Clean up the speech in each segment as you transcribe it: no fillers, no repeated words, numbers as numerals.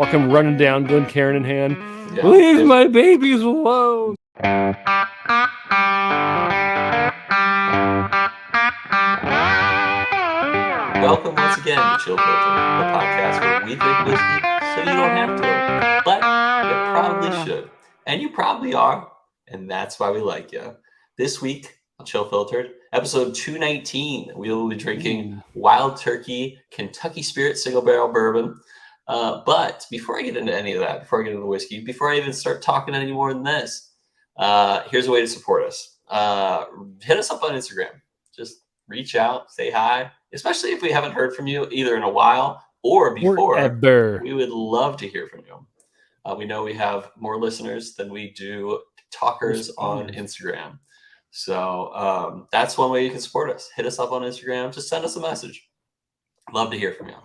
I'll come running down, Glen Cairn in hand. Yeah. Leave my babies alone. Welcome once again to Chill Filter, the podcast where we drink whiskey so you don't have to, but you probably should. And you probably are, and that's why we like you. This week on Chill Filtered, episode 219, we will be drinking Wild Turkey Kentucky Spirit Single Barrel Bourbon. But before I get into any of that, before I get into the whiskey, before I even start talking any more than this, here's a way to support us. Hit us up on Instagram. Just reach out, say hi, especially if we haven't heard from you either in a while or before. Forever. We would love to hear from you. We know we have more listeners than we do talkers on Instagram. So that's one way you can support us. Hit us up on Instagram. Just send us a message. Love to hear from you.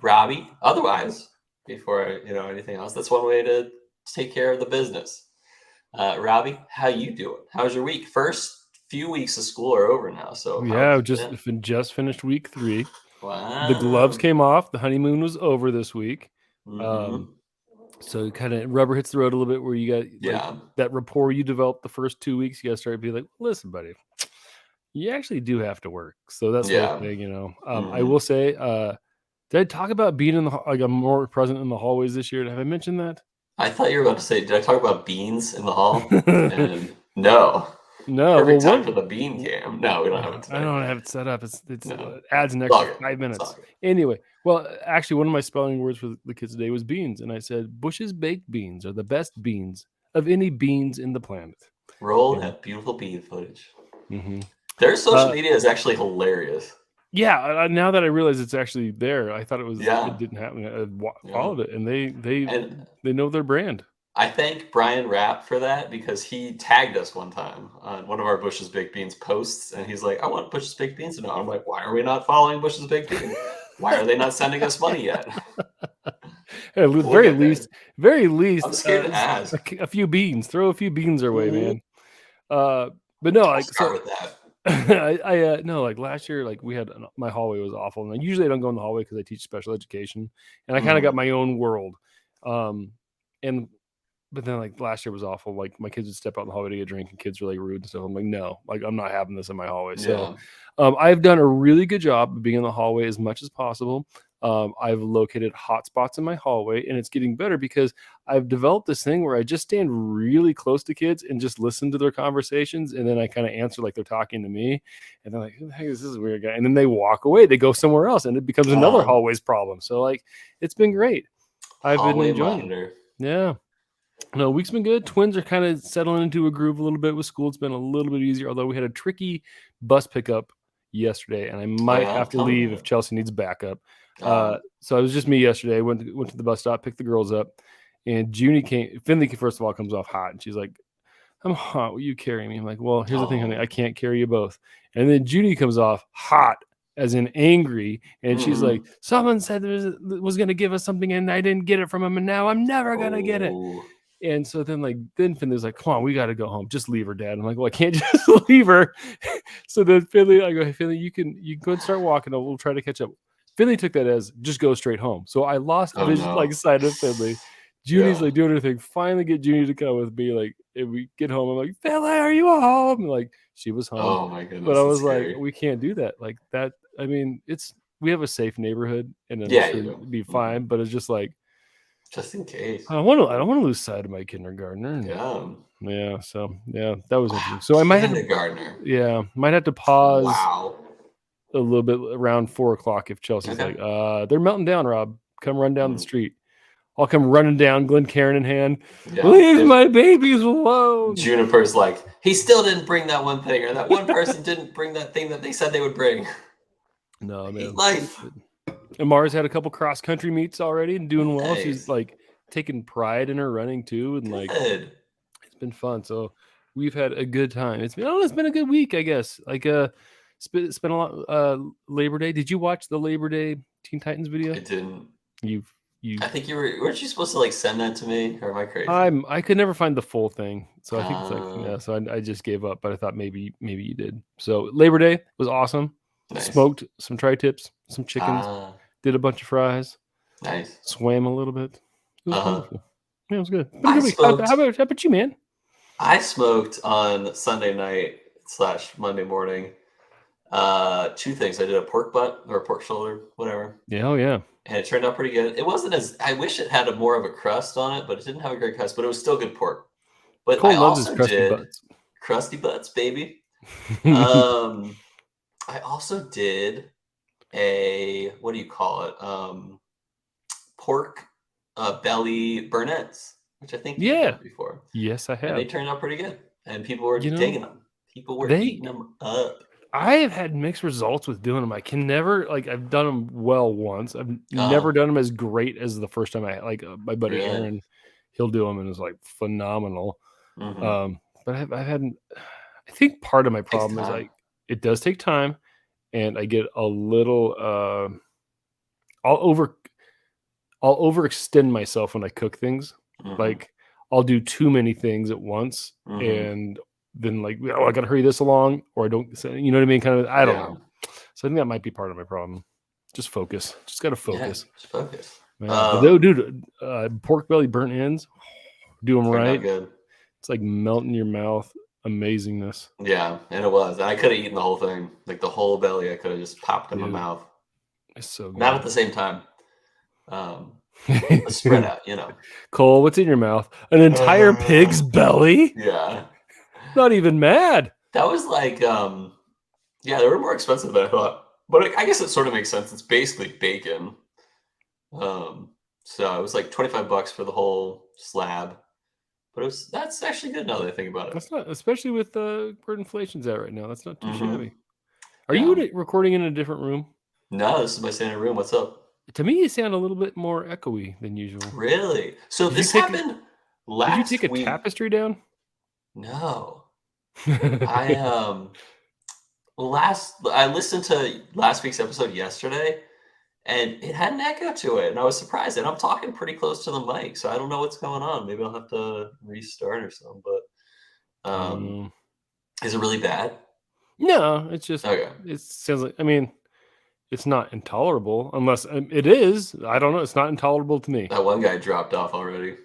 Robby, otherwise, before anything else, that's one way to take care of the business. Robby, how you doing? How's your week? First few weeks of school are over now, so yeah, just finished week 3. Wow. The gloves came off. The honeymoon was over this week. Mm-hmm. So kind of rubber hits the road a little bit where you got that rapport you developed the first 2 weeks. You got to start to be like, listen, buddy, you actually do have to work. So that's the whole thing, I will say, did I talk about being in I'm more present in the hallways this year? Have I mentioned that? I thought you were about to say, did I talk about beans in the hall? And no. No. Perfect time for the bean cam. No, we don't have it today. I don't have it set up. It adds an extra 5 minutes. Anyway, well, actually, one of my spelling words for the kids today was beans. And I said, Bush's baked beans are the best beans of any beans in the planet. Roll that beautiful bean footage. Mm-hmm. Their social media is actually hilarious. Yeah, now that I realize it's actually there, I thought it didn't happen. I followed it, and they know their brand. I thank Brian Rapp for that because he tagged us one time on one of our Bush's Baked Beans posts, and he's like, I want Bush's Baked Beans to know. I'm like, why are we not following Bush's Baked Beans? Why are they not sending us money yet? At very least, I'm scared to ask. A few beans. Throw a few beans our way, man. But no, I'll start with that. No, like last year, like we had my hallway was awful, and usually I don't go in the hallway because I teach special education, and I kind of got my own world. But then like last year was awful. Like my kids would step out in the hallway to get a drink, and kids were like rude and stuff. I'm like, no, like I'm not having this in my hallway. So I've done a really good job of being in the hallway as much as possible. I've located hot spots in my hallway, and it's getting better because I've developed this thing where I just stand really close to kids and just listen to their conversations. And then I kind of answer like they're talking to me, and they're like, who the heck is this weird guy? And then they walk away, they go somewhere else, and it becomes another hallways problem. So like, it's been great. I've been enjoying it. Yeah. No, week's been good. Twins are kind of settling into a groove a little bit with school. It's been a little bit easier, although we had a tricky bus pickup yesterday, and I might have to leave if Chelsea needs backup. So it was just me yesterday. Went to the bus stop, picked the girls up, and Junie came. Finley first of all comes off hot, and she's like, "I'm hot. Will you carry me?" I'm like, "Well, here's the thing, honey. I can't carry you both." And then Junie comes off hot, as in angry, and she's like, "Someone said was going to give us something, and I didn't get it from him, and now I'm never going to get it." And so then Finley's like, "Come on, we got to go home. Just leave her, Dad." I'm like, "Well, I can't just leave her." So then Finley, I go, "Hey, Finley, you can go and start walking. We'll try to catch up." Finley took that as just go straight home. So I lost vision, sight of Finley. Junie's like doing her thing. Finally get Junie to come with me. Like, if we get home, I'm like, "Finley, are you home?" And like, she was home. Oh my goodness. But I was like, we can't do that. Like that. I mean, we have a safe neighborhood, and it'd be fine. But it's just like, just in case. I don't want to lose sight of my kindergartner. Yeah. So that was interesting. So I might have to pause. Wow. A little bit around 4:00 if Chelsea's like, they're melting down, Rob. Come run down the street. I'll come running down, Glen Cairn in hand. Leave my babies alone. Juniper's like, he still didn't bring that one thing, or that one person didn't bring that thing that they said they would bring. No, man. Life. Amar's had a couple cross country meets already and doing well. Nice. She's like taking pride in her running too, and like it's been fun. So we've had a good time. It's been a good week, I guess. Like it's been a lot. Labor Day. Did you watch the Labor Day Teen Titans video? I didn't. You. I think weren't you supposed to like send that to me, or am I crazy? I could never find the full thing, so I think it's like So I just gave up, but I thought maybe you did. So Labor Day was awesome. Nice. Smoked some tri-tips, some chickens, did a bunch of fries. Nice. Swam a little bit. It was wonderful. Yeah, it was good. Been a I good week. How smoked. about you, man? I smoked on Sunday night / Monday morning. Two things. I did a pork butt or a pork shoulder, whatever, Yeah, oh yeah. and it turned out pretty good. It wasn't as I wish it had more of a crust on it, but it didn't have a great crust. But it was still good pork. But I Cole loves his also crusty did butts. crusty butts, baby. I also did a what do you call it? Pork belly burnettes, which I think you've Yeah. done before, Yes, I and they have. turned out pretty good, and people were You know, digging them. People were they eating them up. I have had mixed results with doing them. I can never like I've done them well once. I've never Uh-huh. done them as great as the first time my buddy Really? Aaron, he'll do them and it's like phenomenal. Mhm. But I've had I think part of my Takes problem is time. it does take time and I get a little I'll over I'll overextend myself when I cook things. Mhm. Like I'll do too many things at once Mhm. and then like, oh, I gotta hurry this along, or I don't, you know what I mean? Kind of, I don't Yeah. know. So I think that might be part of my problem. Just focus. Just gotta Yeah. focus. Just focus. Yeah. But though, dude, pork belly burnt ends, do them Turned out right. good. It's like melting your mouth. Amazingness. Yeah, and it was. And I could have eaten the whole thing, like the whole belly. I could have just popped in my Dude, mouth. it's so Not good. at the same time. Spread out, you know. Cole, what's in your mouth? An entire pig's belly? Yeah. Not even mad. That was like, yeah, they were more expensive than I thought. But I guess it sort of makes sense. It's basically bacon. So it was like $25 for the whole slab. But that's actually good now that I think about it. That's not, especially with where inflation's at right now. That's not too shabby. Are Yeah. you recording in a different room? No, this is my standing room. What's up? To me, you sound a little bit more echoey than usual. Really? So Did you this take happened Did you take last a week. tapestry down? No. I listened to last week's episode yesterday, and it had an echo to it, and I was surprised. And I'm talking pretty close to the mic, so I don't know what's going on. Maybe I'll have to restart or something. But is it really bad? No, it's just Okay. it sounds like, I mean, it's not intolerable unless it is. I don't know. It's not intolerable to me. That one guy dropped off already.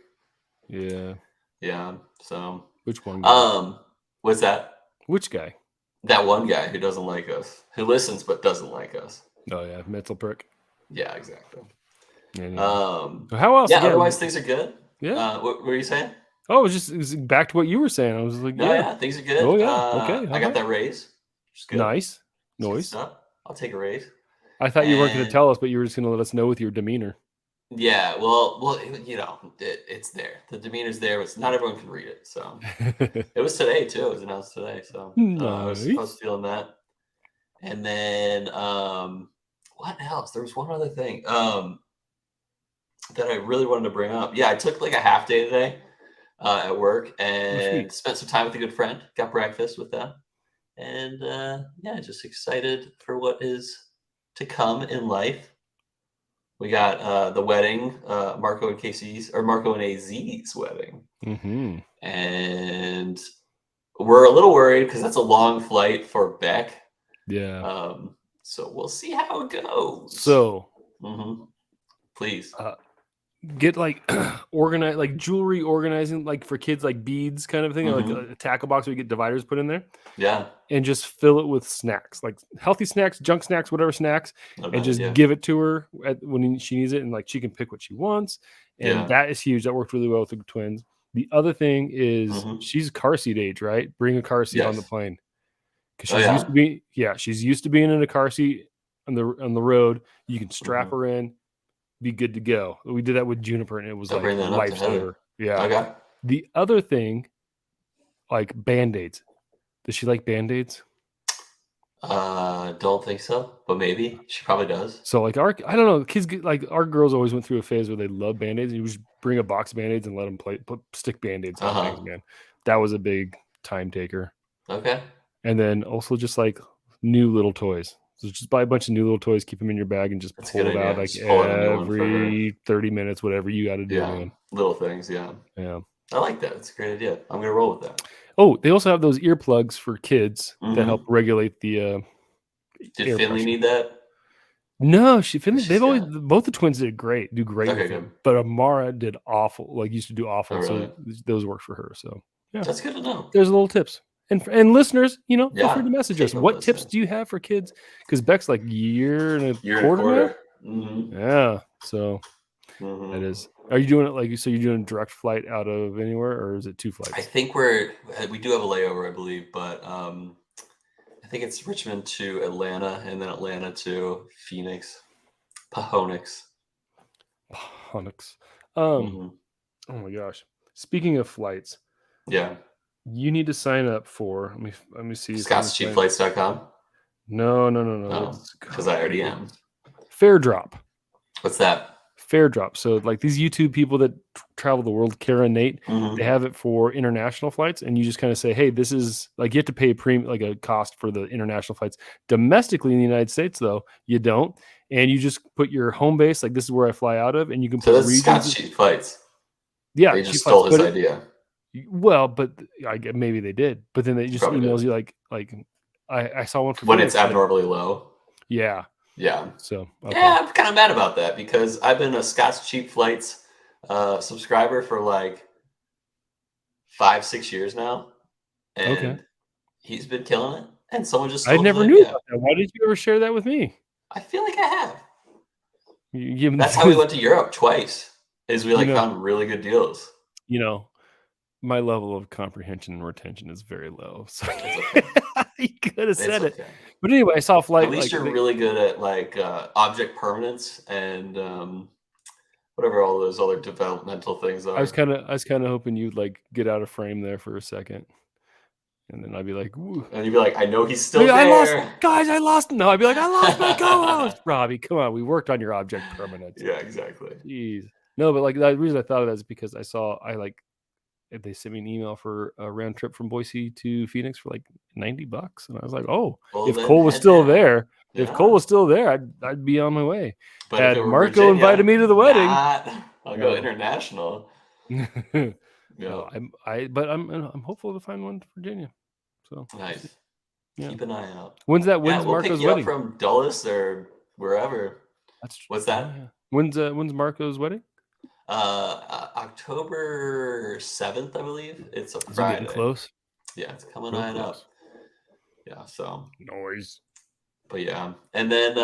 Yeah. Yeah. So Which one guy? what's that? Which guy? That one guy who doesn't like us, who listens but doesn't like us. Oh yeah, mental prick. Yeah, exactly. Anyway. How else? Yeah. Again? Otherwise, things are good. Yeah. What were you saying? Oh, it was back to what you were saying. I was like, No, yeah. yeah, things are good. Oh yeah. Okay. I got that raise. Which is good. Nice. It's good Nice. stuff. I'll take a raise. I thought you weren't going to tell us, but you were just going to let us know with your demeanor. Yeah, well, you know, it's there. The demeanor's there, but not everyone can read it. So it was today too. It was announced today. So I was feeling that. And then what else? There was one other thing that I really wanted to bring up. Yeah, I took like a half day today at work and spent some time with a good friend. Got breakfast with them, and yeah, just excited for what is to come in life. We got the wedding, Marco and AZ's wedding. Mm-hmm. And we're a little worried because that's a long flight for Beck. Yeah. So we'll see how it goes. So, please. Get like organize, like jewelry organizing, like for kids, like beads kind of thing, like a tackle box where you get dividers put in there. Yeah. And just fill it with snacks, like healthy snacks, junk snacks, whatever snacks, and just give it to her when she needs it. And like she can pick what she wants. And that is huge. That worked really well with the twins. The other thing is she's car seat age, right? Bring a car seat on the plane. Because she's used to be, she's used to being in a car seat on the road. You can strap her in, be good to go. We did that with Juniper, and it was like lifesaver. Yeah. Okay. The other thing, like Band-Aids. Does she like Band-Aids? Don't think so, but maybe she probably does. So like I don't know, kids get, like our girls always went through a phase where they love Band-Aids. You just bring a box of Band-Aids and let them stick Band-Aids on things, man. That was a big time taker. Okay. And then also just like new little toys. So just buy a bunch of new little toys, keep them in your bag, and just pull it out like every 30 minutes, whatever you got to do, man. Little things, yeah. I like that. It's a great idea. I'm going to roll with that. Oh, they also have those earplugs for kids that help regulate the Did Finley need that? No, Finley. She's They've always good? both the twins did great, do great Okay, with good. them. But Amara did awful. Like used to do awful. Oh, really? So those worked for her. So yeah, That's good to know. there's little tips. And listeners, feel free Yeah, to message us. take a What tips listen. do you have for kids? Because Beck's like year and a Year and a quarter now. quarter. Yeah. So Mhm. that is. Are you doing it like so? You're doing direct flight out of anywhere, or is it 2 I flights? think we do have a layover, I believe, but I think it's Richmond to Atlanta and then Atlanta to Phoenix, Pahonix. Honix. Hmm. Oh my gosh. Speaking of flights, Yeah, you need to sign up for. Let me see if I can find. Scott'sCheapFlights.com. No. Oh, because I already am. Fair Drop. What's that? Fair Drop. So like these YouTube people that travel the world, Kara and Nate, Mhm. they have it for international flights, and you just kind of say, hey, this is like you have to pay like a cost for the international flights. Domestically in the United States, though, you don't, and you just put your home base, like this is where I fly out of, and you can So put that's Scott's Cheap Flights. Yeah, They cheap just flights. stole his idea. Well, but maybe they did, but then they just Probably emails did. you like I saw one for When Phoenix, it's abnormally low. Yeah. Yeah. So okay. Yeah, I'm kind of mad about that because I've been a Scott's Cheap Flights subscriber for like 5-6 years now, Okay. and he's been killing it. And someone just I stole his never knew idea. about that. Why did you ever share that with me? I feel like I have. You give That's how we went to Europe twice. Is we found really good deals. My level of comprehension and retention is very low. So It's okay. you could have said It's it. okay. But anyway, I saw a flight. At least you're really good at object permanence and whatever all those other developmental things are. I was kind of hoping you'd like get out of frame there for a second, and then I'd be like, "Woo." And you'd be like, I know he's still there. I lost. No, I'd be like, I lost my co-host, Robby. Come on, we worked on your object permanence. Yeah, exactly. Jeez. No, but like the reason I thought of that is because they sent me an email for a round trip from Boise to Phoenix for like $90, and I was like, "Oh, if Cole was still there, I'd be on my way." But Had if it were Marco Virginia, invited me to the wedding, I'll go international. No, I'm hopeful to find one in Virginia. So nice. Yeah. Keep an eye out. When's we'll Marco's pick you wedding? Up from Dulles or wherever. What's that? Oh, yeah. When's Marco's wedding? October 7th, I believe. It's a Friday. Is it getting close? Yeah, it's coming on up. Yeah, so noise. But yeah, and then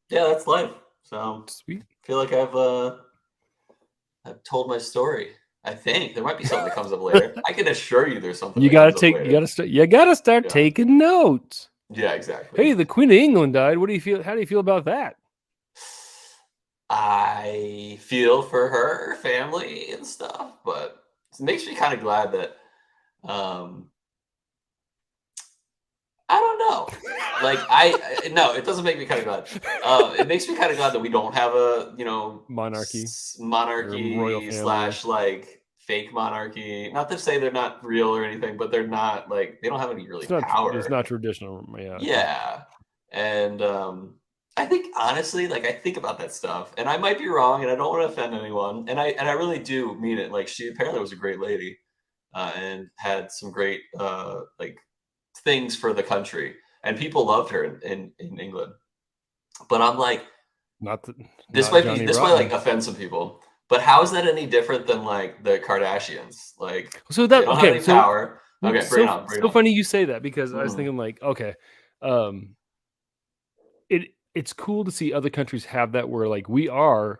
that's life. So sweet. I feel like I've told my story. I think there might be something that comes up later. I can assure you, there's something. You gotta start taking notes. Yeah, exactly. Hey, the Queen of England died. What do you feel? How do you feel about that? I feel for her family and stuff, but it makes me kind of glad that I don't know. No, it doesn't make me kind of glad. It makes me kind of glad that we don't have a monarchy / fake monarchy. Not to say they're not real or anything, but they're not they don't have any power. It's not traditional. Yeah. Yeah, and I think honestly, I think about that stuff, and I might be wrong, and I don't want to offend anyone, and I really do mean it. She apparently was a great lady, and had some great things for the country, and people loved her in England. But I'm like, this might offend some people. But how is that any different than the Kardashians? So that they don't have any power. Okay, bring it on. Funny you say that because I was thinking okay, it's cool to see other countries have that where we are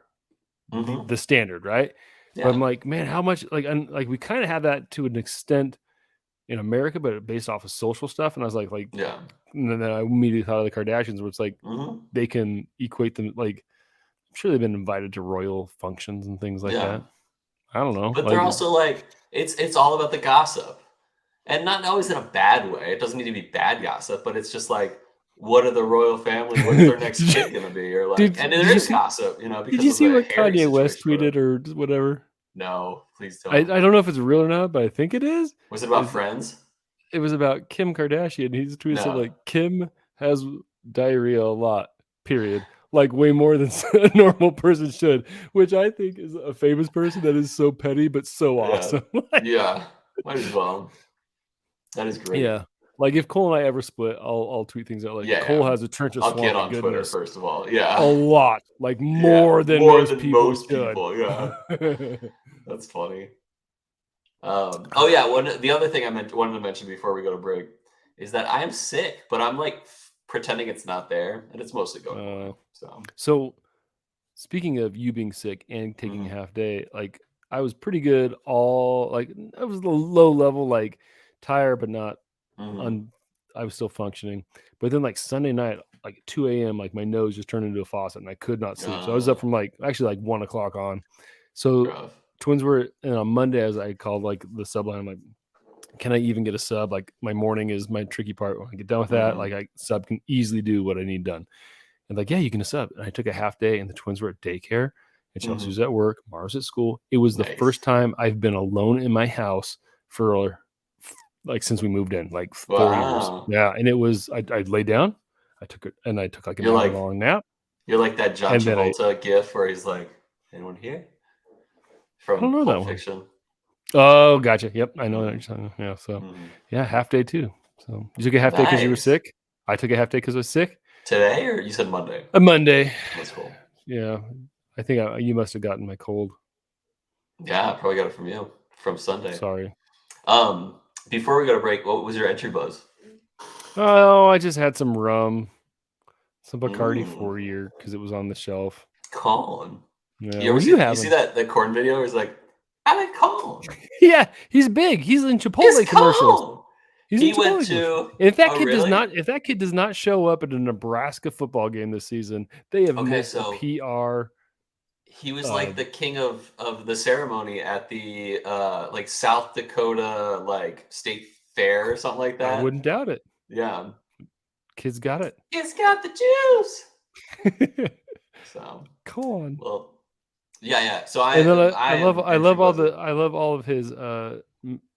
the standard, right? Yeah. But I'm like, man, how much we kind of have that to an extent in America, but based off of social stuff. And I was like, yeah. And then I immediately thought of the Kardashians, where it's they can equate them. I'm sure they've been invited to royal functions and things like that. I don't know. But they're also it's all about the gossip, and not always in a bad way. It doesn't need to be bad gossip, but it's just what are the royal family? What's their next kid gonna be? Or and there is gossip, because did you see what Kanye West tweeted or whatever? No, please don't. I don't know if it's real or not, but I think it is. Was it about Friends? It was about Kim Kardashian. He's tweeted Kim has diarrhea a lot, period. Way more than a normal person should, which I think is a famous person that is so petty but so awesome. Yeah, might as well. That is great. Yeah. Like if Cole and I ever split, I'll tweet things out like Cole has a trench of I'll get swampy on Twitter goodness. first of all. Yeah, A lot, like more than most people should. Yeah, that's funny. Oh yeah, the other thing I wanted to mention before we go to break is that I am sick, but I'm like pretending it's not there, and it's mostly going away. So speaking of you being sick and taking a half day, like I was pretty good like I was a low level, like tired, but not I was still functioning. But then like Sunday night, like 2 a.m., like my nose just turned into a faucet and I could not sleep. So I was up from like 1 o'clock on. So twins were, and on Monday, as I called like the sub line, I'm like, can I even get a sub? Like my morning is my tricky part. When I get done with that, like sub can easily do what I need done. And like, yeah, you can sub. And I took a half day and the twins were at daycare and Chelsea was at work. Mara's at school. It was the first time I've been alone in my house for like since we moved in, like 4 years. Yeah. And it was, I laid down, I took like an hour long nap. You're like that John Travolta gif where he's like, anyone here? From Pulp Fiction. Oh, gotcha. Yep. I know that you're talking. Yeah. So yeah, half day too. So you took a half day because you were sick. I took a half day because I was sick. Today, or you said Monday? A Monday. That's cool. Yeah. I think you must have gotten my cold. Yeah, I probably got it from you from Sunday. Sorry. Before we go to break, what was your entry buzz? Oh, I just had some rum, some Bacardi 4-year because it was on the shelf. Colin. Yeah. You see that corn video where he's like, I like Colin. Yeah, he's big. He's in Chipotle commercials. He went to. If that kid if that kid does not show up at a Nebraska football game this season, they have missed a PR. He was like the king of the ceremony at the like South Dakota like state fair or something like that. I wouldn't doubt it. Yeah, kid's got it. Kid's got the juice. So come on. Well, yeah. So I love all of his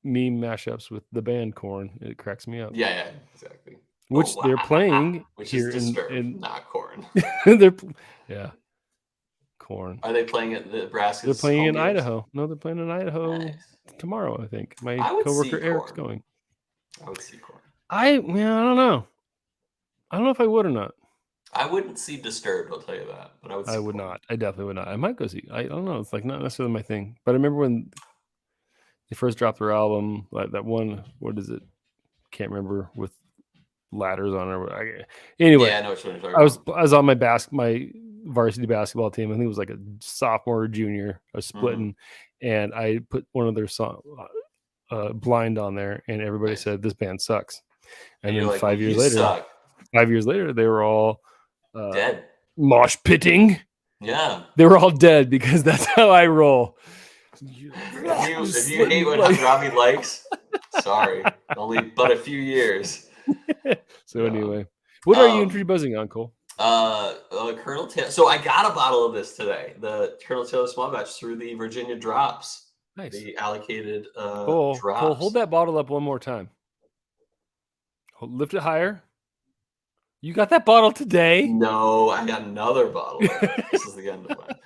meme mashups with the band Korn. It cracks me up. Yeah, exactly. Which they're playing here in not Korn. Yeah. Korn. Are they playing at Nebraska? They're playing in Idaho. No, they're playing in Idaho tomorrow, I think. My coworker Eric's going. I would see Korn. I don't know. I don't know if I would or not. I wouldn't see Disturbed, I'll tell you that. But I would not. I definitely would not. I might go see. I don't know. It's like not necessarily my thing. But I remember when they first dropped their album, like that one, what is it? Can't remember, with ladders on it. Anyway, yeah, I know what you're talking about. I was on my varsity basketball team. I think it was like a sophomore or junior. I was splitting, and I put one of their song Blind on there, and everybody said this band sucks. And then 5 years later, they were all dead, mosh pitting. Yeah, they were all dead because that's how I roll. If you hate what Robby likes, sorry, only but a few years. So anyway, what are you entry buzzing on, Cole? Colonel Taylor. So I got a bottle of this today. The Colonel Taylor small batch through the Virginia Drops. Nice. The allocated Cole, drops. Cole, hold that bottle up one more time. Lift it higher. You got that bottle today? No, I got another bottle. This is the end of it.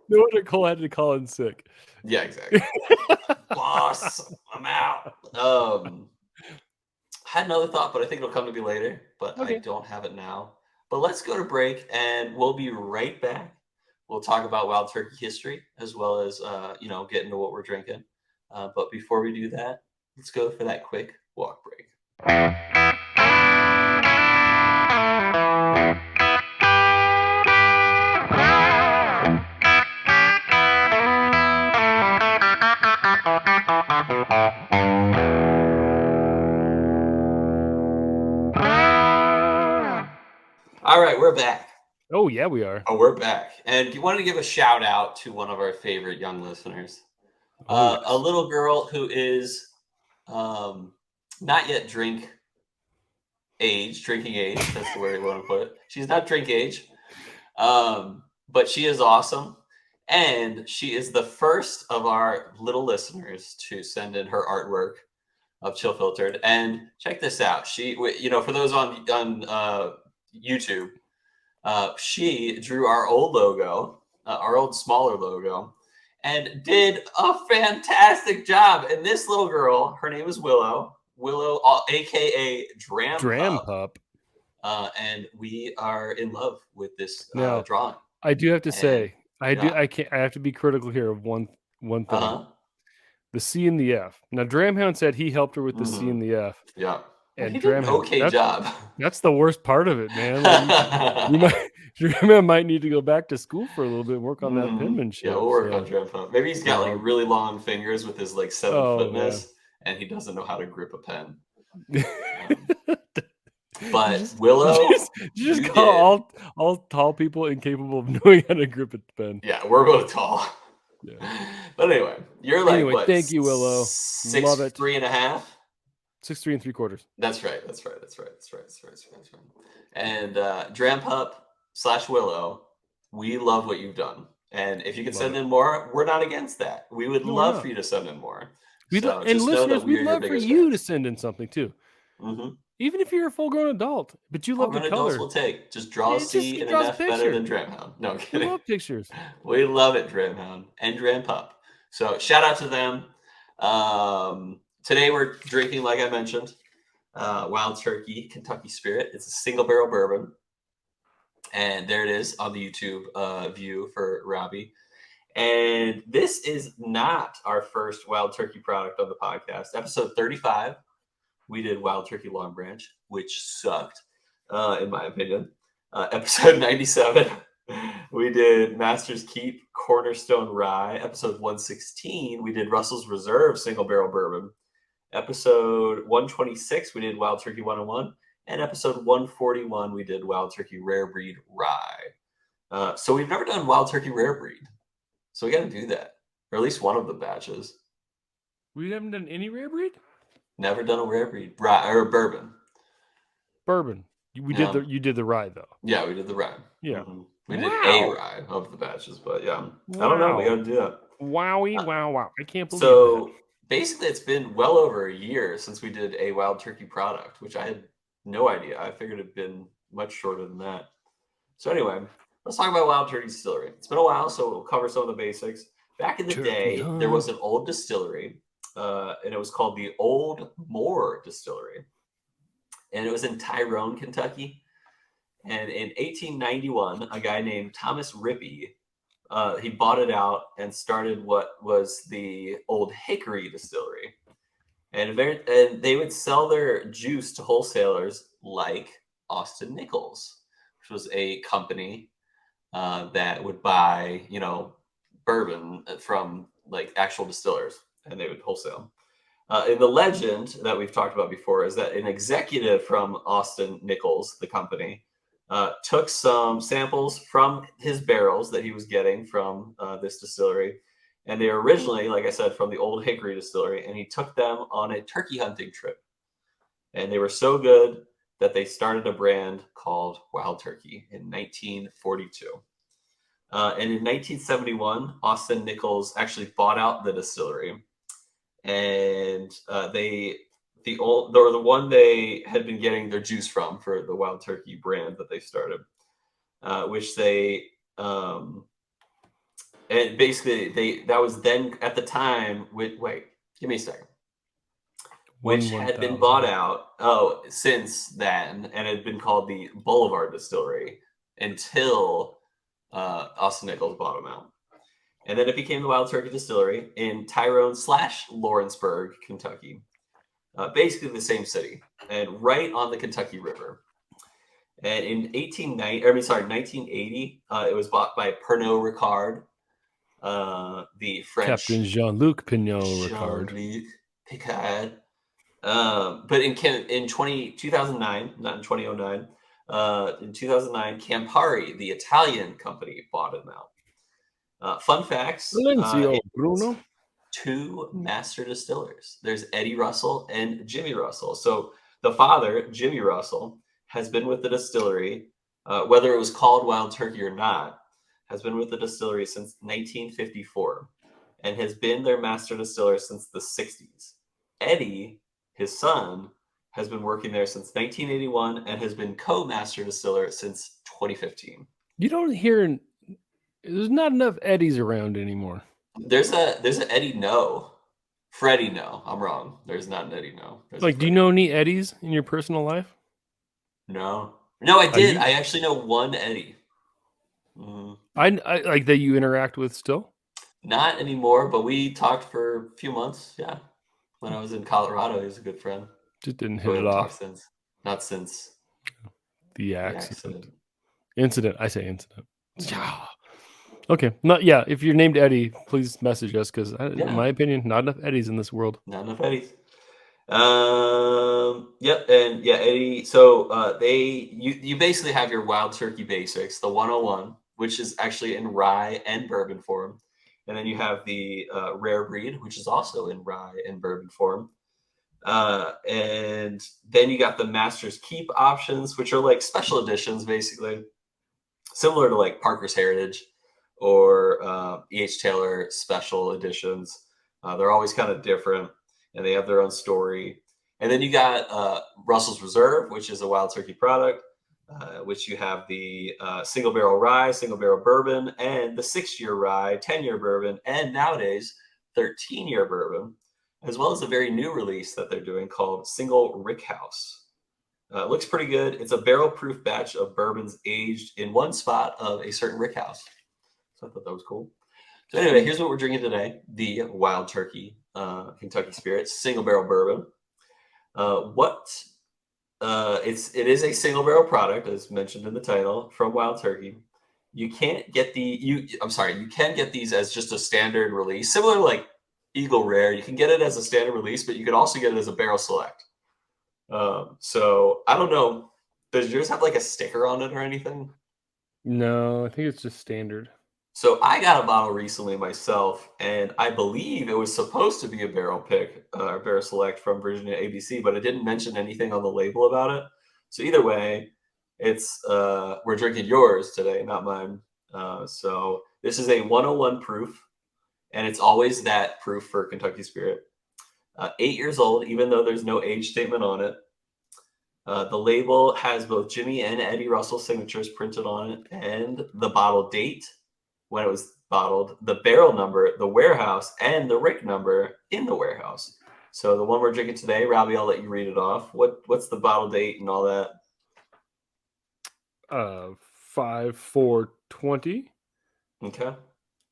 No wonder Cole had to call in sick. Yeah, exactly. Boss, I'm out. Had another thought, but I think it'll come to me later. But I don't have it now. But let's go to break, and we'll be right back. We'll talk about Wild Turkey history, as well as get into what we're drinking. But before we do that, let's go for that quick walk break. All right, we're back. Oh, yeah, we are. Oh, we're back. And you wanted to give a shout out to one of our favorite young listeners. A little girl who is not yet drinking age. That's the way we want to put it. She's not drink age, but she is awesome. And she is the first of our little listeners to send in her artwork of Chill Filtered. And check this out. She, for those on YouTube, she drew our old logo, our old smaller logo, and did a fantastic job. And this little girl, her name is Willow. Willow, aka Dram Dram Pup. and we are in love with this Now, drawing. I do have to And, say, yeah. I have to be critical here of one thing. Uh-huh. The C and the F. Now, Dramhound said he helped her with the C and the F. Yeah. And he did an Dramhound, okay job. that's the worst part of it, man. Like Dramhound might need to go back to school for a little bit and work on that penmanship. Yeah, we'll work on Dram Pup. Maybe he's got like really long fingers with his like 7-footness, and he doesn't know how to grip a pen. But Willow, you just call all tall people incapable of knowing how to grip a pen. Yeah, we're both tall. Yeah. But anyway, you're like what? Thank you, Willow. 6'3.5". 6'3 3/4. That's right. And Dram Pup / Willow, we love what you've done. And if you can send in more, we're not against that. We would love for you to send in more. And listeners, we'd love for you to send in something too. Even if you're a full-grown adult, but you love the color. Adults will take. Just draw a C and an F better than Dramhound. No, I'm kidding. We love pictures. We love it, Dramhound and Dram Pup. So shout out to them. Today we're drinking, like I mentioned, Wild Turkey Kentucky Spirit. It's a single barrel bourbon. And there it is on the YouTube view for Robby. And this is not our first Wild Turkey product on the podcast. Episode 35. We did Wild Turkey Long Branch, which sucked, in my opinion. Episode 97, we did Master's Keep Cornerstone Rye. Episode 116, we did Russell's Reserve Single Barrel Bourbon. Episode 126, we did Wild Turkey 101. And episode 141, we did Wild Turkey Rare Breed Rye. So we've never done Wild Turkey Rare Breed. So we got to do that, or at least one of the batches. We haven't done any rare breed? Never done a rare breed rye or bourbon. Bourbon. You did the rye though. Yeah, we did the rye. Yeah, we did a rye of the batches, but yeah, I don't know. We got to do that. Wowie, wow! I can't believe. So basically, it's been well over a year since we did a Wild Turkey product, which I had no idea. I figured it'd been much shorter than that. So anyway, let's talk about Wild Turkey Distillery. It's been a while, so we'll cover some of the basics. Back in the day, there was an old distillery. And it was called the Old Moor Distillery. And it was in Tyrone, Kentucky. And in 1891, a guy named Thomas Rippey, he bought it out and started what was the Old Hickory Distillery. And they would sell their juice to wholesalers like Austin Nichols, which was a company that would buy, bourbon from like actual distillers. And they would wholesale. In the legend that we've talked about before is that an executive from Austin Nichols, the company, took some samples from his barrels that he was getting from this distillery. And they were originally, like I said, from the Old Hickory Distillery. And he took them on a turkey hunting trip. And they were so good that they started a brand called Wild Turkey in 1942. And in 1971, Austin Nichols actually bought out the distillery. And the one they had been getting their juice from for the Wild Turkey brand that they started, which they and basically that was then at the time wait, give me a second. Which had been bought out since then and had been called the Boulevard Distillery until Austin Nichols bought them out. And then it became the Wild Turkey Distillery in Tyrone / Lawrenceburg, Kentucky. Basically the same city and right on the Kentucky River. And in 1980, it was bought by Pernod Ricard, the French Captain Jean-Luc Pernod Ricard. Jean-Luc Picard. But in 2009, not in 2009, in 2009, Campari, the Italian company, bought them out. Fun facts. Bruno. 2 master distillers. There's Eddie Russell and Jimmy Russell. So the father, Jimmy Russell, has been with the distillery, whether it was called Wild Turkey or not, has been with the distillery since 1954 and has been their master distiller since the 60s. Eddie, his son, has been working there since 1981 and has been co-master distiller since 2015. You don't hear... There's not enough Eddies around anymore. There's an Eddie No Freddie, no. I'm wrong. There's not an Eddie, no. There's Like, do you know any Eddies in your personal life? No. No, I did. You? I actually know one Eddie. Mm. I like that you interact with still. Not anymore, but we talked for a few months. Yeah, when I was in Colorado, he was a good friend. Just didn't But hit we it haven't off. talked since. Not since The the accident. accident. Incident. I say incident. Yeah. Okay. Not yeah. If you're named Eddie, please message us because, in my opinion, not enough Eddies in this world. Not enough Eddies. Yep, and yeah, Eddie. So you basically have your Wild Turkey basics, the 101, which is actually in rye and bourbon form, and then you have the rare breed, which is also in rye and bourbon form. And then you got the Master's Keep options, which are like special editions, basically similar to like Parker's Heritage or E.H. Taylor special editions. They're always kind of different, and they have their own story. And then you got Russell's Reserve, which is a Wild Turkey product, which you have the single barrel rye, single barrel bourbon, and the 6-year rye, 10-year bourbon, and nowadays 13-year bourbon, as well as a very new release that they're doing called Single Rickhouse. It looks pretty good. It's a barrel-proof batch of bourbons aged in one spot of a certain rickhouse. So I thought that was cool. So anyway, here's what we're drinking today: the Wild Turkey Kentucky Spirit single barrel bourbon. It is a single barrel product, as mentioned in the title, from Wild Turkey. You can't get you can get these as just a standard release, similar to like Eagle Rare. You can get it as a standard release, but you can also get it as a barrel select. So I don't know. Does yours have like a sticker on it or anything? No, I think it's just standard. So I got a bottle recently myself, and I believe it was supposed to be a barrel pick or barrel select from Virginia ABC, but it didn't mention anything on the label about it. So either way, it's we're drinking yours today, not mine. So this is a 101 proof, and it's always that proof for Kentucky Spirit. 8 years old, even though there's no age statement on it. The label has both Jimmy and Eddie Russell signatures printed on it, and the bottle date when it was bottled, the barrel number, the warehouse, and the Rick number in the warehouse. So the one we're drinking today, Robby, I'll let you read it off. What's the bottle date and all that? 5/4/20. Okay.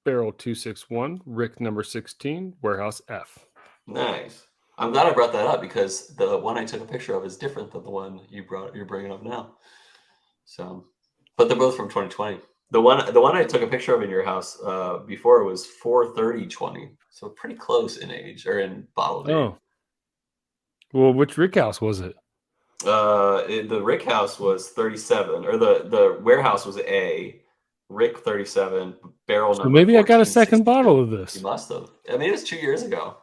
Barrel 261. Rick number 16. Warehouse F. Nice. I'm glad I brought that up because the one I took a picture of is different than the one you're bringing up now. So, but they're both from 2020. The one I took a picture of in your house before was 4/30/20, so pretty close in age or in bottle date. Oh, well, which Rick house was it? The Rick house was 37, or the warehouse was A. Rick 37, barrel So number. maybe I got a second bottle of this. You must have. I mean, it was 2 years ago.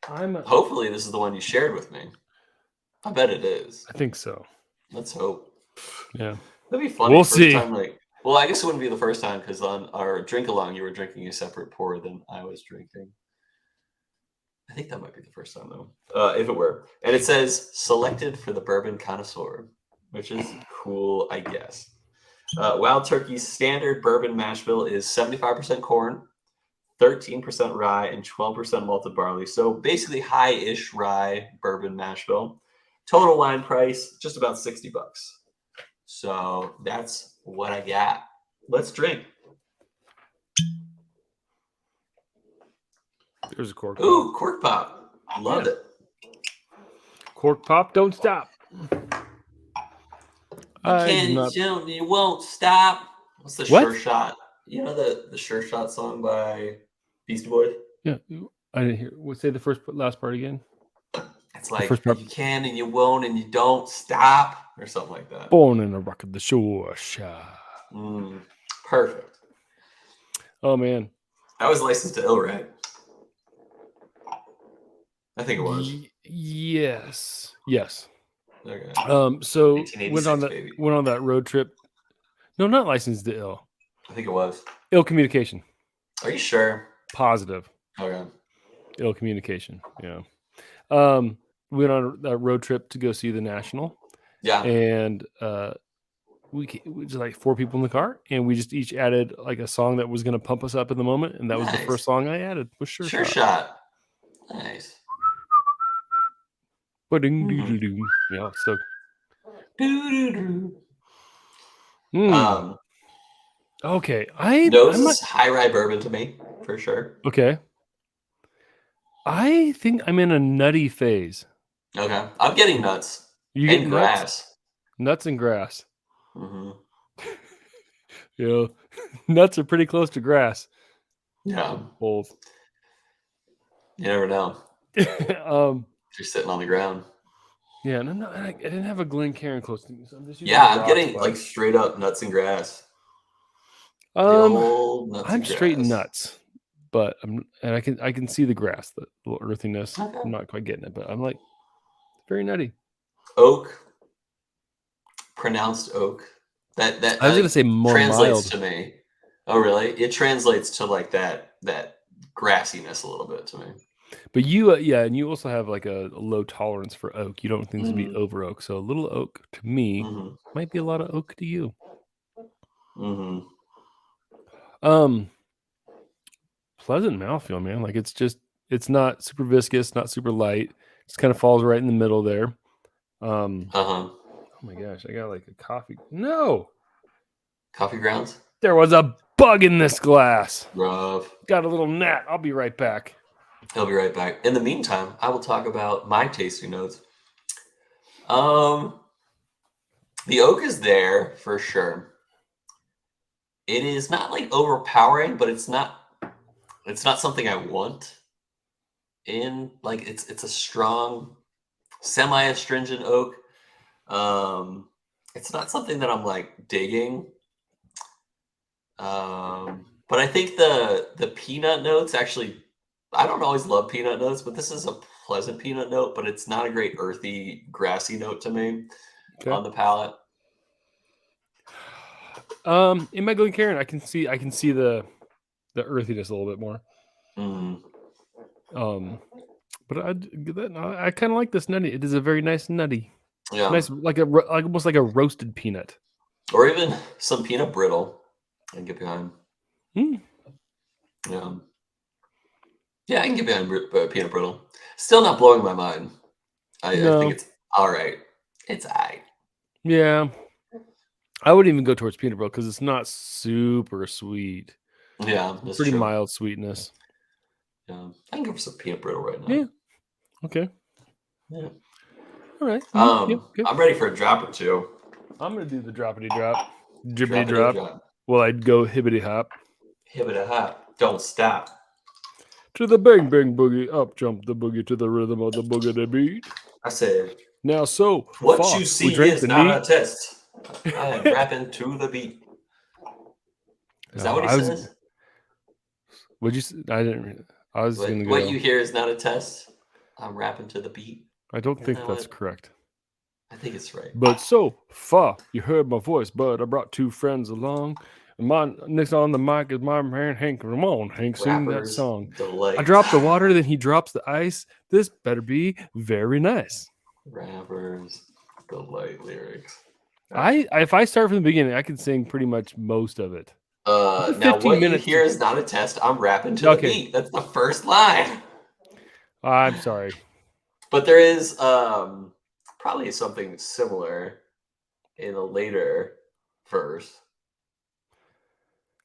Hopefully, this is the one you shared with me. I bet it is. I think so. Let's hope. Yeah. That'd be funny. We'll see. Time, well, I guess it wouldn't be the first time because on our drink along, you were drinking a separate pour than I was drinking. I think that might be the first time though, if it were. And it says selected for the bourbon connoisseur, which is cool, I guess. Wild Turkey's standard bourbon mash bill is 75% corn, 13% rye, and 12% malted barley. So basically high-ish rye bourbon mash bill. Total wine price, just about $60. So that's what I got. Let's drink. There's a cork. Ooh, cork pop. Love it. Cork pop, don't stop. You won't stop. What's the Sure Shot? You know the Sure Shot song by Beastie Boys? Yeah, I didn't hear. Say the last part again. It's like you can and you won't and you don't stop, or something like that. Born in the rock of the Sure Shot. Perfect. Oh man, that was licensed to ill, right? I think it was. Yes. Okay. So went on that road trip. No, not licensed to ill. I think it was. Ill communication. Are you sure? Positive. Okay. Ill communication. Yeah. Went on a road trip to go see the National. Yeah. And was like 4 people in the car, and we just each added like a song that was going to pump us up in the moment, and that was the Nice. first song I added. Was Sure Sure Shot. Shot. Nice. Yeah, so. Doo-doo-doo. Okay, Nose is high rye bourbon to me for sure. Okay. I think I'm in a nutty phase. Okay, I'm getting nuts. You and get grass. Nuts and grass. Mm-hmm. Yeah, nuts are pretty close to grass. Yeah. Both. You never know. You're sitting on the ground. Yeah, no, I didn't have a Glencairn close to me, so I'm just using I'm getting like straight up nuts and grass. I'm straight nuts, but I can see the grass, the little earthiness. Okay. I'm not quite getting it, but I'm like very nutty. Oak, pronounced oak. That I was gonna say more translates mild to me. Oh, really? It translates to like that grassiness a little bit to me. But you, and you also have like a low tolerance for oak. You don't want things to be over oak. So a little oak to me might be a lot of oak to you. Pleasant mouthfeel, man. Like it's not super viscous, not super light. Just kind of falls right in the middle there. Oh my gosh, I got like a coffee. No. Coffee grounds? There was a bug in this glass. Rough. Got a little gnat. I'll be right back. I'll be right back. In the meantime, I will talk about my tasting notes. The oak is there for sure. It is not like overpowering, but it's not something I want. In like it's a strong, semi-astringent oak. It's not something that I'm like digging. But I think the peanut notes actually, I don't always love peanut notes, but this is a pleasant peanut note, but it's not a great earthy, grassy note to me on the palate. In my Glencairn, I can see the earthiness a little bit more. But I kind of like this nutty. It is a very nice nutty. Yeah, nice, like almost like a roasted peanut, or even some peanut brittle. I can get behind. Yeah, I can get behind peanut brittle. Still not blowing my mind. I think it's all right. It's all right. Yeah. I wouldn't even go towards peanut brittle because it's not super sweet. Yeah, that's pretty true. Mild sweetness. Yeah, I can go for some peanut brittle right now. Yeah. Okay. Yeah. All right. I'm ready for a drop or two. I'm gonna do the droppity drop, drippity drop. Well, I'd go hibbity hop. Hibbity hop. Don't stop. To the bang bang boogie, up jump the boogie to the rhythm of the boogity beat. I said. Now so what far, you see is not a test. I am rapping to the beat. Is that what he says? Would you? I didn't. I was going to go. What you hear is not a test. I'm rapping to the beat. I don't think that's correct. I think it's right. But so far, you heard my voice, but I brought 2 friends along. Next on the mic is my man Hank. Come on, Hank, sing that song. Delight. I drop the water, then he drops the ice. This better be very nice. Rappers delight lyrics. If I start from the beginning, I can sing pretty much most of it. Now what you hear is not a test. I'm rapping to the beat. That's the first line. I'm sorry. But there is probably something similar in a later verse.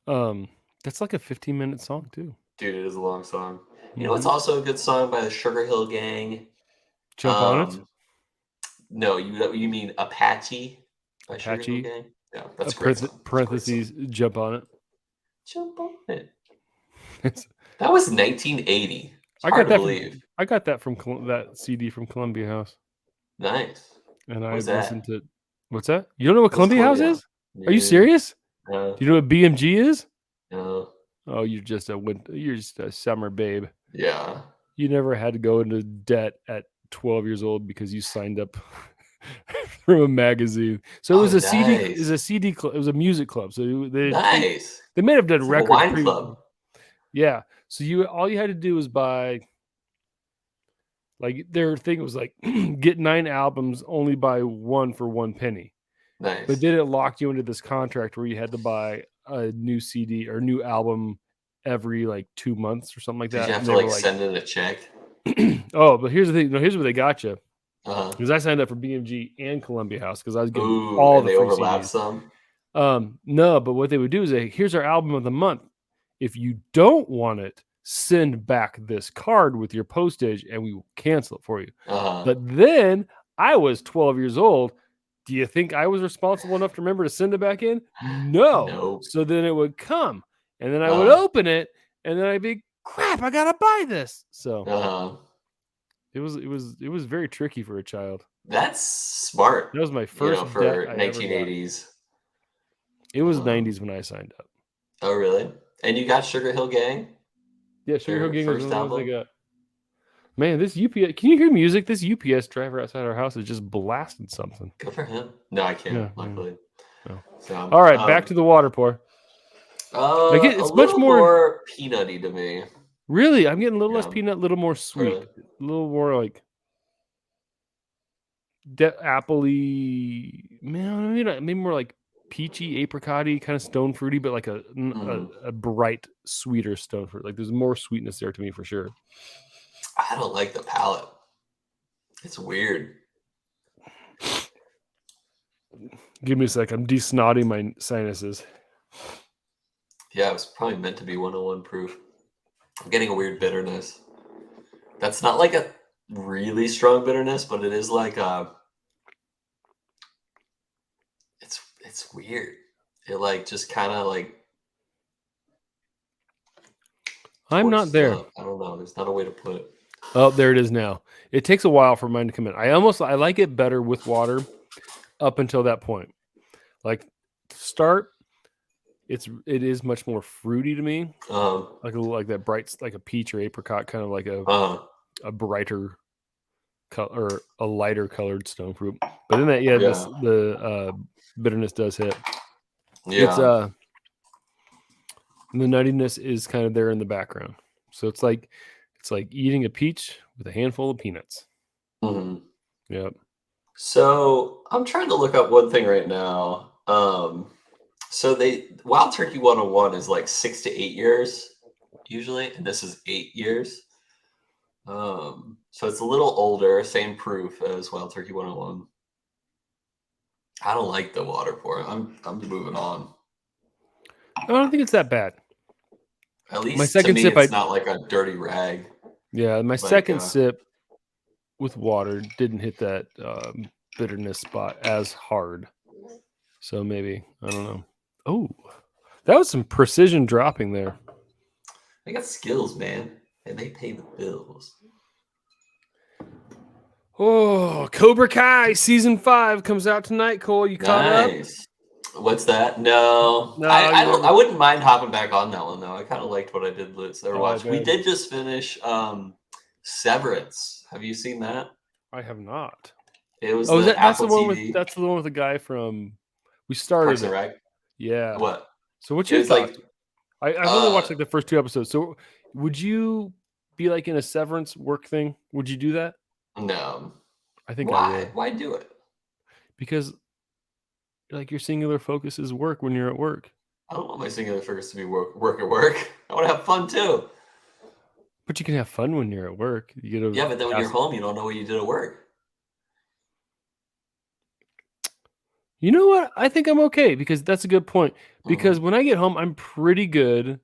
That's like a 15-minute song too. Dude, it is a long song. You know, it's also a good song by the Sugar Hill Gang. Jump on it? No, you mean Apache? By Apache? Sugar Hill Gang? Yeah, that's great. Parentheses, jump on it. Jump on it. That was 1980. I got that from that CD from Columbia House. Nice. And I listened to. What's that? You don't know what Columbia House is? Yeah. Are you serious? No. Do you know what BMG is? No. Oh, you're just a summer babe. Yeah. You never had to go into debt at 12 years old because you signed up from a magazine. So it was a CD. It was a CD club. It was a music club. So they may have done records. Like a wine club. Yeah. So all you had to do was buy. Like their thing was like get 9 albums, only buy 1 for 1 penny. Nice. But then it locked you into this contract where you had to buy a new CD or new album every like 2 months or something like that. Did you have And to they were like send in a check? oh, but here's the thing. No, here's where they got you. Uh-huh. Because I signed up for BMG and Columbia House because I was getting Ooh, all and the they free overlap CDs. some. No, but what they would do is here's our album of the month. If you don't want it, send back this card with your postage and we will cancel it for you. Uh-huh. But then I was 12 years old. Do you think I was responsible enough to remember to send it back in? No. Nope. So then it would come and then I would open it and then I'd be, crap, I gotta buy this. So it was very tricky for a child. That's smart. That was my first for debt 1980s. It was 90s when I signed up. Oh, really? And you got Sugar Hill Gang? Yeah, Sugar Hill Gang was first one of the ones album? they got. Man, this UPS, can you hear music? This UPS driver outside our house is just blasting something. Good for him. No, I can't, Yeah, luckily. No. So, all right, back to the water pour. It's much more peanutty to me. Really? I'm getting a little less peanut, a little more sweet. Really? A little more like apple-y. Man, maybe more like peachy, apricot-y, kind of stone fruity, but like a bright, sweeter stone fruit. Like there's more sweetness there to me for sure. I don't like the palate. It's weird. Give me a sec. I'm de-snotting my sinuses. Yeah, it was probably meant to be 101 proof. I'm getting a weird bitterness. That's not like a really strong bitterness, but it is like it's weird. It like just kind of like I'm not there. I don't know. There's not a way to put it. Oh, there it is now. It takes a while for mine to come in. I like it better with water up until that point. Like start, it is much more fruity to me. Like that bright, like a peach or apricot, kind of like a brighter color or a lighter colored stone fruit. But then the bitterness does hit. Yeah. It's the nuttiness is kind of there in the background. So it's like eating a peach with a handful of peanuts. Mm-hmm. Yep. So I'm trying to look up one thing right now. So Wild Turkey 101 is like 6 to 8 years usually, and this is 8 years. So it's a little older, same proof as Wild Turkey 101. I don't like the water pour. I'm moving on. I don't think it's that bad. At least my second to me, sip, it's not like a dirty rag. Yeah, my second sip with water didn't hit that bitterness spot as hard. So maybe, I don't know. Oh, that was some precision dropping there. They got skills, man, and they pay the bills. Oh, Cobra Kai season 5 comes out tonight. Cole, you caught up? What's that? No, I wouldn't mind hopping back on that one though. I kind of liked what I did watch. We did just finish Severance. Have you seen that? I have not. It was that's the one TV. That's the one with the guy from. We started. Parks and Rec? Yeah. What? So what you thought? I've only watched like the first 2 episodes. So would you be like in a Severance work thing? Would you do that? No. I think I would. Why do it? Because like your singular focus is work when you're at work. I don't want my singular focus to be work at work. I want to have fun too. But you can have fun when you're at work. Yeah, but then when you're home, you don't know what you did at work. You know what? I think I'm okay because that's a good point. Because when I get home, I'm pretty good.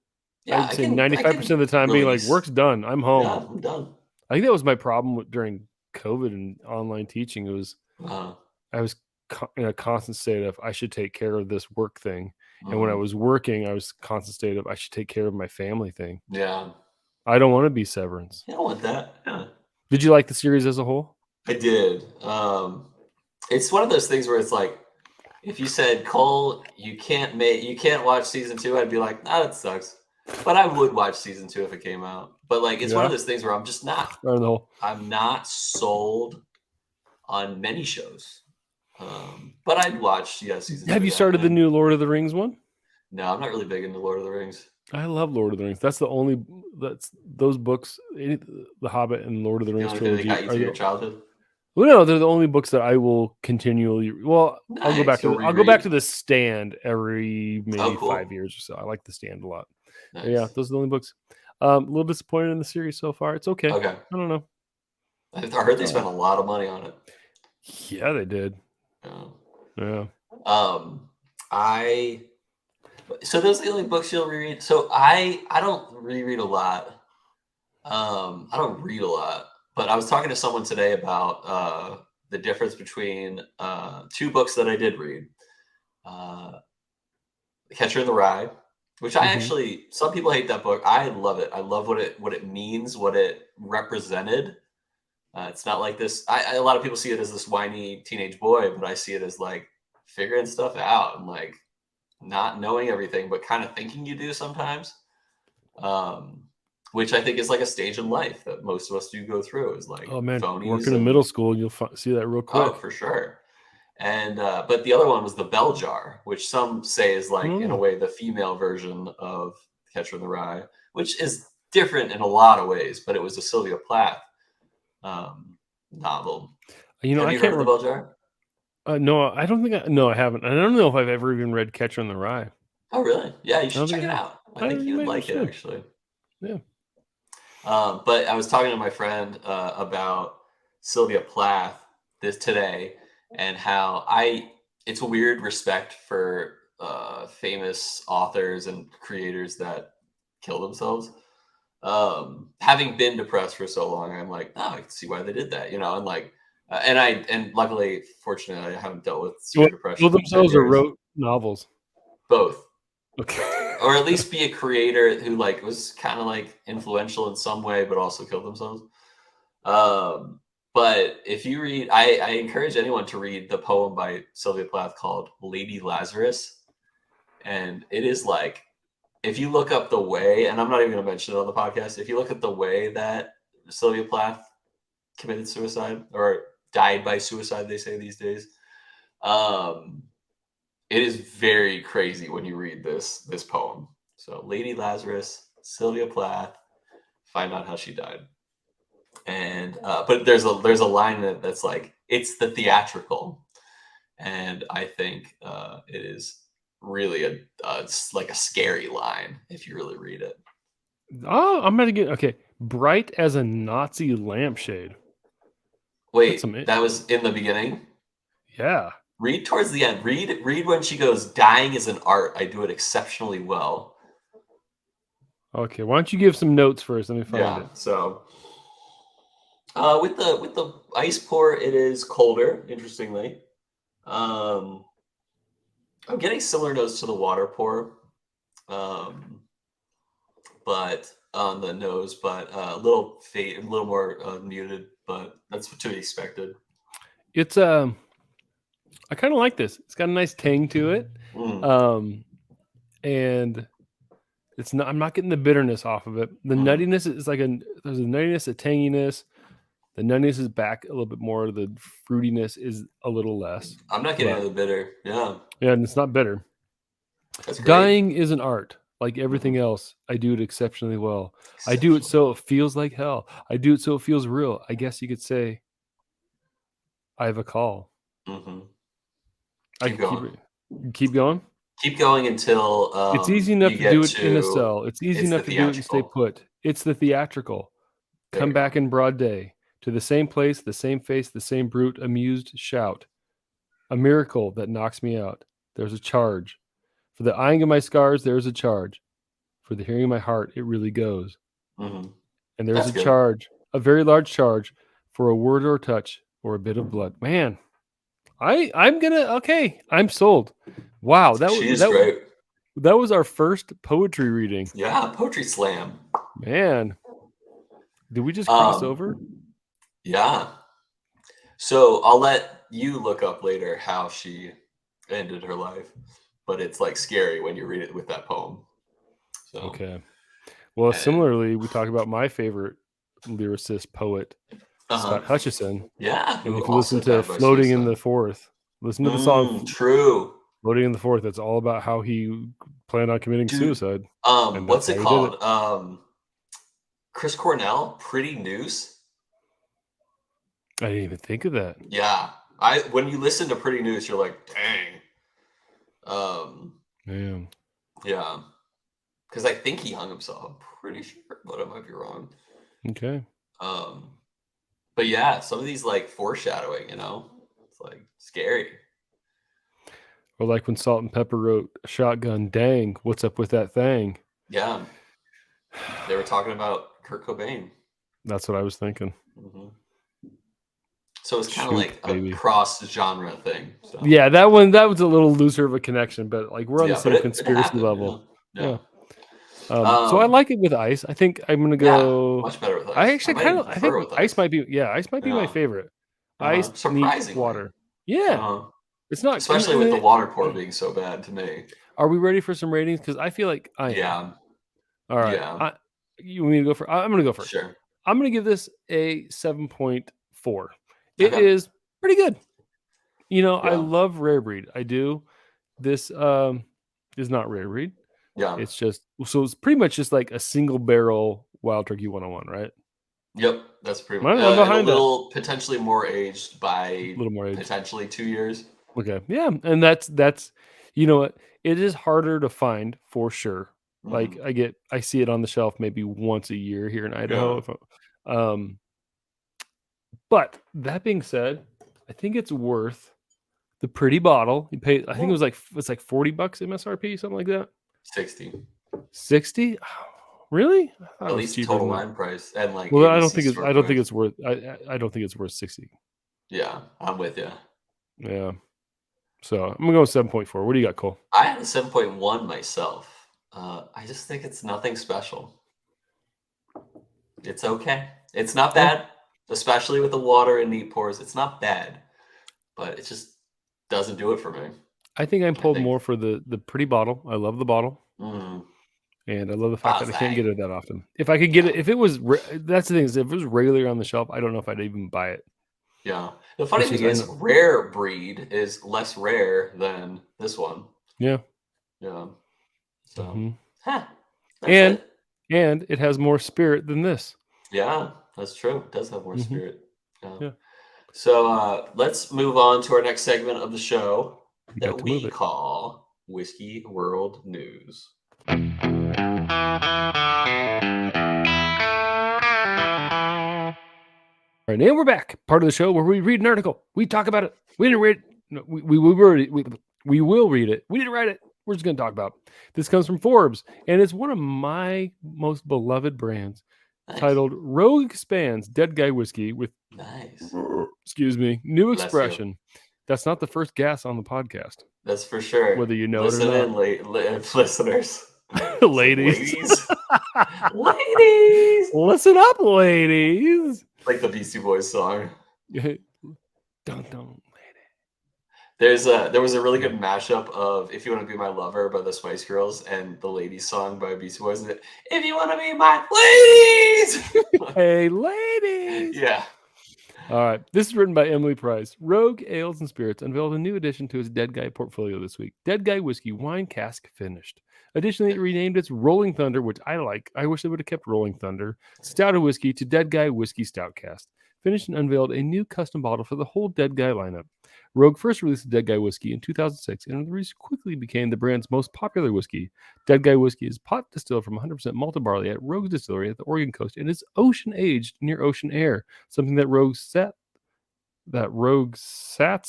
Yeah, I'd say 95% of the time being like, work's done. I'm home. Yeah, I'm done. I think that was my problem during COVID and online teaching. It was I was in a constant state of I should take care of this work thing. And when I was working, I was constant state of I should take care of my family thing. Yeah. I don't want to be Severance. I don't want that. Yeah. Did you like the series as a whole? I did. It's one of those things where it's like, if you said, Cole, you can't watch season 2, I'd be like, nah, that sucks. But I would watch season 2 if it came out. But like, it's one of those things where I'm just not. I'm not sold on many shows. But I'd watch season 2. Have you started the new Lord of the Rings one? No, I'm not really big into Lord of the Rings. I love Lord of the Rings. That's those books, The Hobbit and Lord of the Rings trilogy. They got you through your childhood? Well, no, they're the only books that I will continually. Well, I'll go back Nice. to You'll I'll go back reread. to The Stand every Oh, maybe 5 cool. years or so. I like The Stand a lot. But yeah, Nice. those are the only books. A little disappointed in the series so far. It's okay. Okay. I don't know. I heard It's they all right. spent a lot of money on it. Yeah, they did. Oh. Yeah. I so those are the only books you'll reread. So I don't reread a lot. I don't read a lot, but I was talking to someone today about the difference between two books that I did read. Uh, The Catcher in the Rye, which I Hmm. actually some people hate that book. I love it. I love what it means, what it represented. It's not like this. A lot of people see it as this whiny teenage boy, but I see it as like figuring stuff out and like not knowing everything, but kind of thinking you do sometimes. Um, which I think is like a stage in life that most of us do go through is like Oh man, phonies working in and middle school, you'll see that real oh, quick. for sure. And but the other one was the Bell Jar, which some say is like in a Oh, way the female version of Catcher in the Rye, which is different in a lot of ways, but it was a Sylvia Plath novel. Have I you heard can't. of the Bell Jar? No, I don't think. No, I haven't. I don't know if I've ever even read Catcher in the Rye. Oh, really? Yeah, you I should don't think check I it have. out. I think you would Maybe I like it should. actually. Yeah. But I was talking to my friend about Sylvia Plath this today, and how it's a weird respect for famous authors and creators that kill themselves. Having been depressed for so long, I'm like, oh, I can see why they did that, and like, and luckily, fortunately, I haven't dealt with Well, severe depression killed in 10 themselves or years. wrote novels. Both. Okay. Or at least be a creator who like was kind of like influential in some way, but also killed themselves. Um, but if you read, I encourage anyone to read the poem by Sylvia Plath called Lady Lazarus. And it is like, if you look up the way, and I'm not even going to mention it on the podcast, if you look at the way that Sylvia Plath committed suicide or died by suicide, they say these days, um, it is very crazy when you read this poem. So, Lady Lazarus, Sylvia Plath, find out how she died. And but there's a line that's like it's the theatrical, and I think it is really it's like a scary line if you really read it. Oh, I'm gonna get okay. Bright as a Nazi lampshade. That's some. Wait, that was in the beginning. Yeah. Read towards the end. Read when she goes, "Dying is an art. I do it exceptionally well." Okay. Why don't you give some notes first? Let me find Yeah. it. So with the ice pour, it is colder. Interestingly, um, I'm getting similar notes to the water pour, um, but on the nose, but a little a little more muted. But that's to be expected. It's I kind of like this. It's got a nice tang to it. Mm, Um, and it's not. I'm not getting the bitterness off of it. The mm. nuttiness is like there's a nuttiness, a tanginess. The nuttiness is back a little bit more. The fruitiness is a little less. I'm not getting But really bitter. Yeah, yeah, and it's not bitter. that's great. Dying is an art. Like Hmm. everything else, I do it exceptionally well. I do it Exceptionally so it well. feels like hell. I do it so it feels real. I guess you could say I have a call. Hmm. I Keep could keep going. it. Keep going. Keep going until It's easy enough you to do get it in a to cell. It's easy it's the enough to do it and stay theatrical. put. It's the theatrical. There Come you go. back in broad day to the same place, the same face, the same brute, amused shout. A miracle that knocks me out. There's a charge. For the eyeing of my scars, there is a charge. For the hearing of my heart, it really goes. Hmm. And there's That's a good. charge, a very large charge, for a word or a touch or a bit of blood. Man, I'm gonna okay. I'm sold. Wow, She is great. that was our first poetry reading. Yeah, poetry slam. Man, did we just cross over? Um, yeah. So I'll let you look up later how she ended her life, but it's like scary when you read it with that poem. So Okay. Well, and similarly, we talk about my favorite lyricist poet, uh-huh. Scott Hutchison. Yeah, And who if you listen also to died by Floating in suicide. the Fourth, listen to the song True. Floating in the Fourth. That's all about how he planned on committing Dude, suicide. And that's what's how it he did it. called? Chris Cornell, Pretty Noose. I didn't even think of that. Yeah. When you listen to Pretty News, you're like, dang. Man. Yeah. Because I think he hung himself. I'm pretty sure, but I might be wrong. Okay. But yeah, some of these like foreshadowing, it's like scary. Or like when Salt and Pepper wrote Shotgun, dang, what's up with that thing? Yeah. They were talking about Kurt Cobain. That's what I was thinking. Mm-hmm. So it's kind of like a cross-genre thing. So. Yeah, that was a little looser of a connection, but like we're on the same conspiracy level. Yeah. So I like it with ice. I think I'm gonna go much better with ice. I actually I think ice might be my favorite. Ice meets water. Yeah. It's not, especially with the water pour being so bad to me. Are we ready for some ratings? Because I feel like I am. Yeah. All right. Yeah. You want me to go first? I'm going to go first. Sure. I'm going to give this a 7.4. It is pretty good. I love rare breed. I do. This is not rare breed. Yeah. It's pretty much just like a single barrel Wild Turkey 101, right? Yep, that's pretty much potentially more aged by a little more aged. Potentially 2 years. Okay, yeah, and that's what it is harder to find for sure. Like I see it on the shelf maybe once a year here in Idaho. Yeah. But that being said, I think it's worth the pretty bottle. You pay. I think it's like $40 MSRP, something like that. 60. 60. Really? At least total line price and like. Well, I don't think it's worth. I don't think it's worth 60. Yeah, I'm with you. Yeah. So I'm gonna go 7.4. What do you got, Cole? I had a 7.1 myself. I just think it's nothing special. It's okay. It's not bad, especially with the water and neat pours. It's not bad, but it just doesn't do it for me. I think I'm pulled more for the pretty bottle. I love the bottle. And I love the fact that I can't get it that often. If I could get it, if it was, that's the thing is if it was regularly on the shelf, I don't know if I'd even buy it. Yeah. The funny thing is rare breed is less rare than this one. Yeah. Yeah. So, and it has more spirit than this. Yeah, that's true. It does have more spirit. Yeah. So let's move on to our next segment of the show that we call Whiskey World News. All right, and we're back. Part of the show where we read an article. We talk about it. We didn't read it. No, we will read it. We didn't write it. We're just going to talk about it. This comes from Forbes, and it's one of my most beloved brands, titled Rogue Expands Dead Guy Whiskey with new expression. That's not the first gas on the podcast. That's for sure. Whether you know it or not. Listeners. Ladies. Ladies. Listen up, ladies. Like the Beastie Boys song. Don't. There was a really good mashup of "If You Want to Be My Lover" by the Spice Girls and the Ladies song by Beastie Boys. If you want to be my ladies, hey ladies, yeah. All right, this is written by Emily Price. Rogue Ales and Spirits unveiled a new addition to its Dead Guy portfolio this week. Dead Guy Whiskey Wine Cask Finished. Additionally, it renamed its Rolling Thunder, which I like. I wish they would have kept Rolling Thunder. Stout of Whiskey to Dead Guy Whiskey Stout Cast. Finished and unveiled a new custom bottle for the whole Dead Guy lineup. Rogue first released Dead Guy Whiskey in 2006 and quickly became the brand's most popular whiskey. Dead Guy Whiskey is pot distilled from 100% malted barley at Rogue's Distillery at the Oregon coast and is ocean aged near ocean air, something that Rogue sats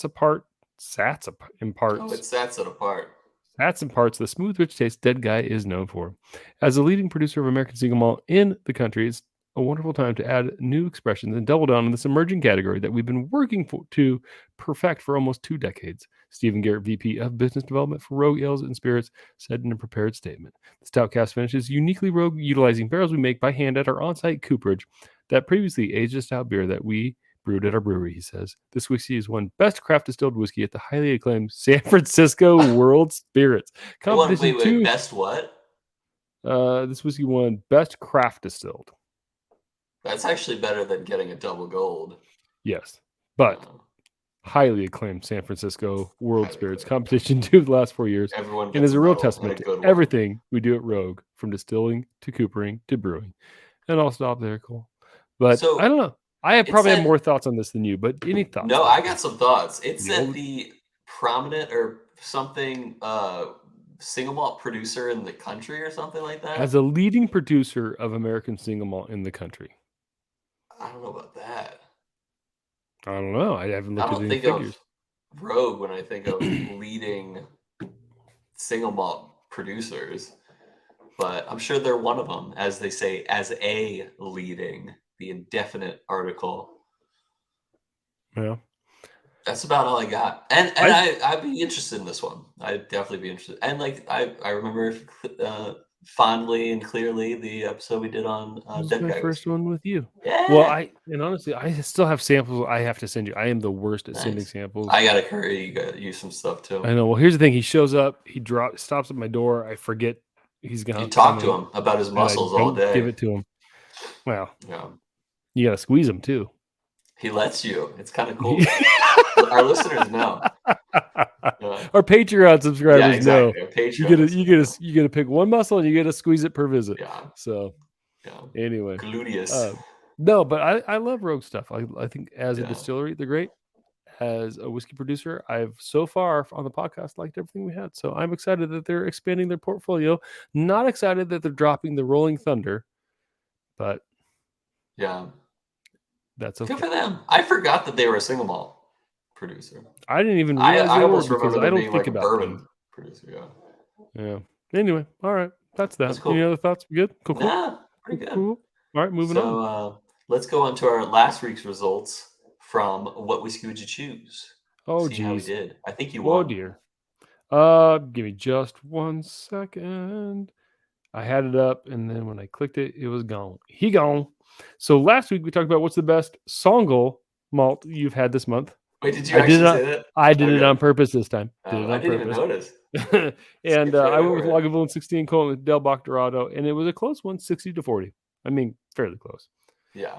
apart. Sats imparts. Oh, it sats it apart. Sats imparts the smooth, rich taste Dead Guy is known for. As a leading producer of American single malt in the country, it's a wonderful time to add new expressions and double down on this emerging category that we've been working to perfect for almost 2 decades. Stephen Garrett, VP of Business Development for Rogue Ales and Spirits, said in a prepared statement. The stout cast finish is uniquely Rogue, utilizing barrels we make by hand at our on-site cooperage that previously aged a stout beer that we brewed at our brewery, he says. This whiskey has won Best Craft Distilled Whiskey at the highly acclaimed San Francisco World Spirits Competition. Wait, best what? This whiskey won Best Craft Distilled. That's actually better than getting a double gold. Yes, but highly acclaimed San Francisco World Spirits Competition to the last 4 years. Everyone and is a real testament to everything we do at Rogue, from distilling to coopering to brewing. And I'll stop there, Cole. But I don't know. I probably have more thoughts on this than you, but any thoughts? No, I got some thoughts. It said the prominent or something single malt producer in the country or something like that. As a leading producer of American single malt in the country. I don't know about that. I don't know. I haven't looked at any figures. Of Rogue when I think of leading single malt producers, but I'm sure they're one of them, as they say, as a leading, the indefinite article. Yeah. That's about all I got. And I'd be interested in this one. I'd definitely be interested. And like I remember fondly and clearly the episode we did on This is my first one with you. Yeah. Well, honestly, I still have samples I have to send you. I am the worst at sending samples. I gotta hurry. You gotta use some stuff too. I know. Well, here's the thing. He shows up. He stops at my door. I forget he's gonna. You talk to him about his muscles all day. Give it to him. Well, yeah. You gotta squeeze him too. He lets you. It's kind of cool. Our listeners know. Our Patreon subscribers know. Patreon you get to pick one muscle and you get to squeeze it per visit. Yeah. So, anyway, gluteus. No, but I love Rogue stuff. I think as a distillery, they're great. As a whiskey producer, I've so far on the podcast liked everything we had. So I'm excited that they're expanding their portfolio. Not excited that they're dropping the Rolling Thunder, but that's okay. Good for them. I forgot that they were a single malt producer. I didn't even realize I they almost were remember because I don't being think like about bourbon producer. Yeah. Anyway, all right. That's that. That's cool. Any other thoughts? Good? Cool. Nah, pretty good. Cool. All right, moving on. So let's go on to our last week's results from What Whiskey Would You Choose? Oh, See how we did. I think you won. won. Oh, dear. Give me just 1 second. I had it up, and then when I clicked it, it was gone. He gone. So last week we talked about what's the best Songal malt you've had this month. Wait, did you actually say that? I did it on purpose this time. I didn't even notice. And I went with Lagavulin 16 Colon with Del Bach Dorado, and it was a close one, 60-40. I mean, fairly close. Yeah.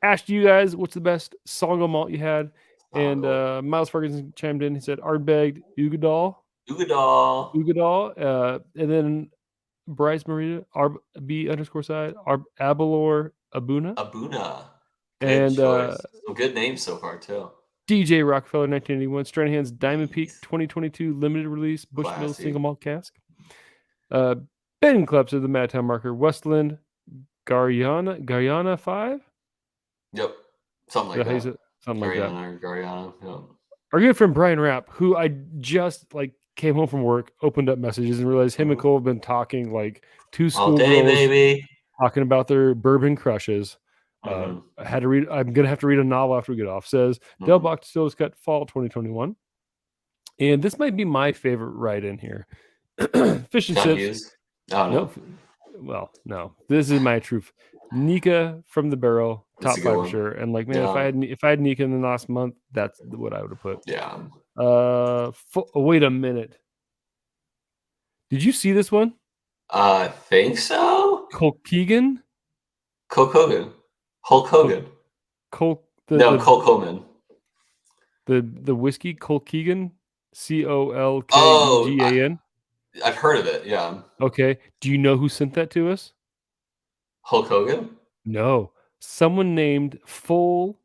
Asked you guys what's the best Songal malt you had, and Miles Ferguson chimed in. He said Ardbeg Ugadal. And then Bryce Marita, B_side, Abalor Abuna. And some good names so far too. DJ Rockefeller 1981, Stranahan's Diamond Peak 2022 limited release Bushmill single malt cask. Ben Kleps of the Madtown Marker, Westland Guyana 5. Yep, something like that. Something like that. Or Guyana. Yep. Our good friend Brian Rapp, who I just came home from work, opened up messages and realized him and Cole have been talking like two schoolgirls, baby, talking about their bourbon crushes. I had to read. I'm gonna have to read a novel after we get off. Says Del Bach Distillers Cut Fall 2021, and this might be my favorite right in here. Fish and Chips. Oh, no. Well, no. This is my truth. Nika from the barrel, top 5 for sure. And like, man, if I had Nika in the last month, that's what I would have put. Yeah. Wait a minute. Did you see this one? I think so. Hulk Hogan. Hulk Hogan. Hulk Hogan. The whiskey Colkegan, Colkgan. I've heard of it. Yeah. Okay. Do you know who sent that to us? Hulk Hogan? No. Someone named Full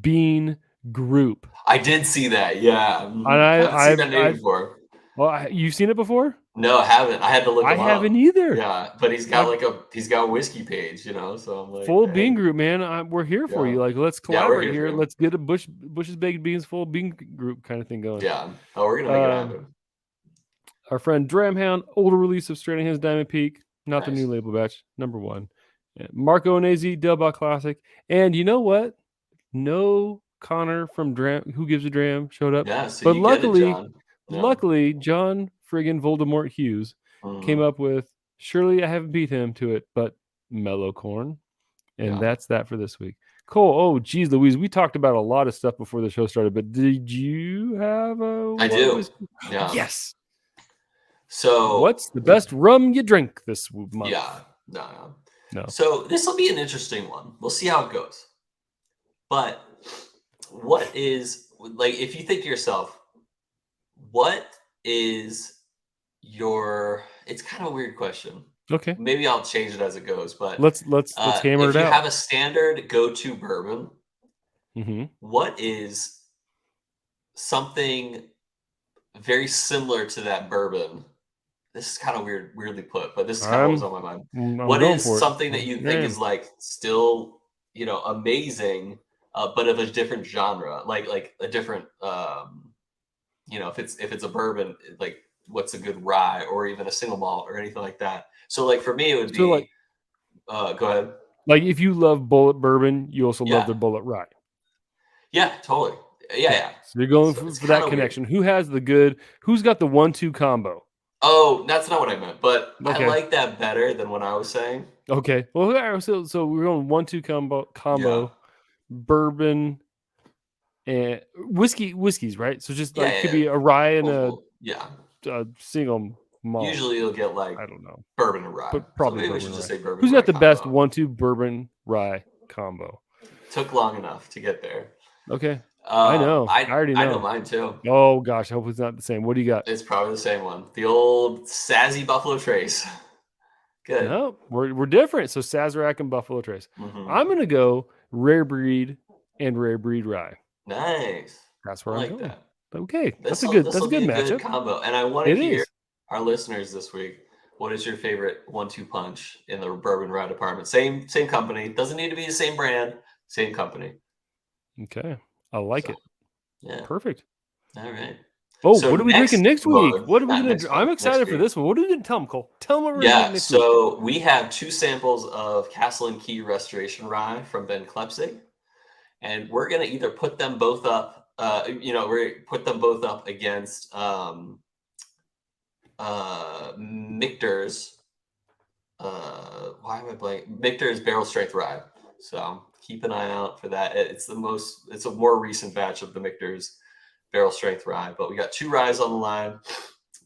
Bean Group. I did see that. Yeah. And I've seen that name before. Well, you've seen it before? No, I haven't. I had to look him up. I haven't either. Yeah, but he's got a whiskey page, so I'm like, Full Bean Group, man. We're here for you. Like, let's collaborate here. Let's get a Bush's Baked Beans Full Bean Group kind of thing going. Yeah. Oh, we're gonna make it happen. Our friend Dramhound, older release of Stranahan's Diamond Peak, not the new label batch, number 1. Marco Onezi, Del Bach Classic, and you know what? No Connor from Who Gives a Dram showed up. Yeah, so but luckily, John friggin' Voldemort Hughes came up with surely I haven't beat him to it, but Mellow Corn. And that's that for this week. Cool. Oh, geez, Louise, we talked about a lot of stuff before the show started, but did you have I do. Yeah. Yes. So what's the best rum you drink this month? Yeah. No. So this will be an interesting one. We'll see how it goes. But what is, like, if you think to yourself, what is it's kind of a weird question. Okay. Maybe I'll change it as it goes. But Let's hammer if it you out. have a standard go-to bourbon, what is something very similar to that bourbon? This is kind of weirdly put, but this is kind of what was on my mind. I'm What going is for it. something that you think is like still, amazing, but of a different genre, like a different, if it's a bourbon, like what's a good rye or even a single malt or anything like that. So like for me, it would So, like be, go ahead. like if you love Bullet bourbon, you also love Yeah. their Bullet rye. Yeah, totally. Yeah, Okay. yeah. So you're going So it's for that kind of weird. connection. Who's got the 1-2 combo? Oh, that's not what I meant, but I Okay. like that better than what I was saying. Okay. Well, all right, so we're going 1-2 Yeah. combo, bourbon and whiskeys, right? So just Yeah, like yeah, could yeah. be a rye and Multiple. Yeah. a single malt. Usually you'll get like I don't know, bourbon and rye. but So probably maybe we bourbon should just rye. say bourbon Who's rye got the best combo. 1-2 bourbon rye combo? Took long enough to get there. Okay. I know. I already I know know. mine too. Oh gosh, I hope it's not the same. What do you got? It's probably the same one. The old Sassy Buffalo Trace. Good. No, we're different. So Sazerac and Buffalo Trace. Mm-hmm. I'm gonna go rare breed and rare breed rye. Nice. That's where I I'm like going. that. Okay, that's a This'll good be a matchup. good combo. And I want to It hear is. our listeners this week. What is your favorite 1-2 punch in the bourbon rye department? Same company. Doesn't need to be the same brand. Same company. Okay, I like So, it. yeah. Perfect. All right. Oh, So what are we drinking next week? What are we not gonna? next I'm month, next excited for week. this one. What are we gonna tell them, Cole? Tell them what we're gonna Yeah, drink next week. so we have 2 samples of Castle and Key Restoration Rye from Ben Klepsig, and we're gonna either put them both up. We're put them both up against Michter's. Why am I blank? Michter's Barrel Strength Rye. So keep an eye out for that. It's a more recent batch of the Michter's Barrel Strength Rye, but we got 2 ryes on the line,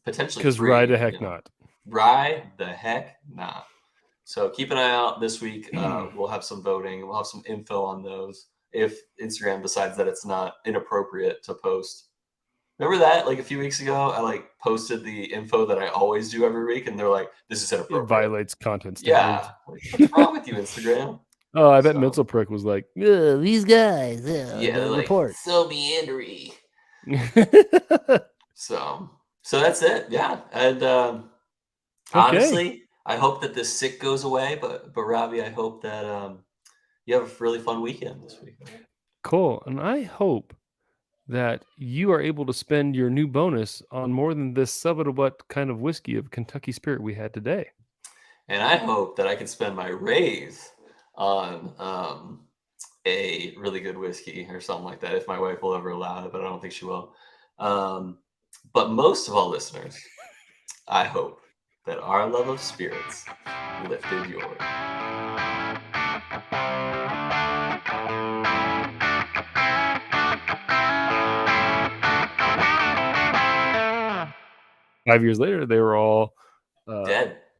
potentially 3. Because rye the heck not. Rye the heck not. So keep an eye out this week. We'll have some voting. We'll have some info on those if Instagram decides that it's not inappropriate to post. Remember that like a few weeks ago, I posted the info that I always do every week, and they're like, "This is inappropriate." It violates content standards. Yeah, what's wrong with you, Instagram? Oh, I bet Mitzel Prick was like, these guys, the report. So meandery. So that's it. Yeah, and honestly, I hope that this sick goes away. But Robby, I hope that you have a really fun weekend this week. Cool, and I hope that you are able to spend your new bonus on more than this sub-what kind of whiskey of Kentucky Spirit we had today. And I hope that I can spend my raise on a really good whiskey or something like that, if my wife will ever allow it, but I don't think she will. But most of all, listeners, I hope that our love of spirits lifted yours. 5 years later, they were all Dead.